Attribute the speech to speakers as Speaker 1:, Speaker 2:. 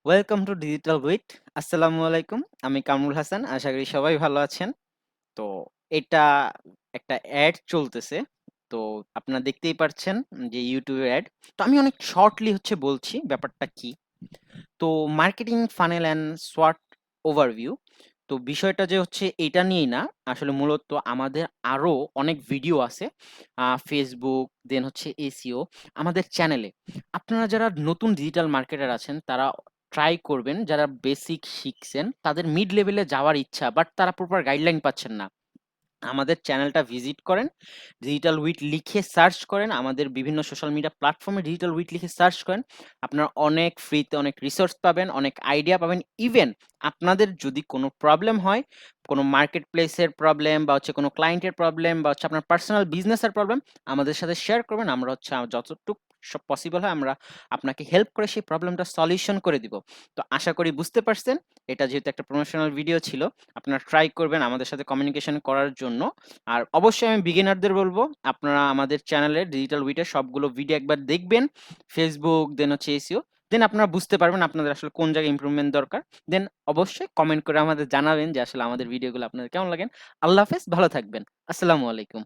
Speaker 1: Welcome to digital wheat. আসসালামু আলাইকুম। আমি কামরুল হাসান। আশা করি সবাই ভালো আছেন। তো এটা একটা অ্যাড চলতেছে। তো আপনারা দেখতেই পারছেন যে YouTube এর অ্যাড। তো আমি অনেক শর্টলি বলছি ব্যাপারটা কি। তো marketing funnel and Swat overview. তো বিষয়টা যে এটা নিয়েই না, আসলে মূলত আমাদের আরো অনেক ভিডিও আছে ফেসবুক, দেন এসইও আমাদের চ্যানেলে। আপনারা যারা নতুন ডিজিটাল মার্কেটার আছেন তারা ট্রাই করবেন, যারা বেসিক শিখছেন তাদের মিড লেভেলে যাওয়ার ইচ্ছা বাট তারা প্রপার গাইডলাইন পাচ্ছেন না, আমাদের চ্যানেলটা ভিজিট করেন। ডিজিটাল উইট লিখে সার্চ করেন, আমাদের বিভিন্ন সোশ্যাল মিডিয়া প্ল্যাটফর্মে ডিজিটাল উইট লিখে সার্চ করেন। আপনারা অনেক ফ্রিতে অনেক রিসোর্স পাবেন, অনেক আইডিয়া পাবেন। ইভেন আপনাদের যদি কোনো প্রবলেম হয়, কোনো মার্কেট প্লেসের প্রবলেম বা কোনো ক্লায়েন্টের প্রবলেম বা আপনার পার্সোনাল বিজনেসের প্রবলেম, আমাদের সাথে শেয়ার করবেন। আমরা যতটুকু সব পসিবল হয় আমরা আপনাকে হেল্প করে সেই প্রবলেমটা সলিউশন করে দিব। তো আশা করি বুঝতে পারছেন। এটা যেহেতু একটা প্রমোশনাল ভিডিও ছিল, আপনারা ট্রাই করবেন আমাদের সাথে কমিউনিকেশন করার জন্য। আর অবশ্যই আমি বিগিনারদের বলবো, আপনারা আমাদের চ্যানেলে ডিজিটাল উইটের সবগুলো ভিডিও একবার দেখবেন। ফেসবুক, দেন এসইও, দেন আপনারা বুঝতে পারবেন আপনাদের আসলে কোন জায়গায় ইমপ্রুভমেন্ট দরকার। দেন অবশ্যই কমেন্ট করে আমাদের জানাবেন যে আসলে আমাদের ভিডিওগুলো আপনাদের কেমন লাগেন। আল্লাহ হাফেজ, ভালো থাকবেন। আসসালামু আলাইকুম।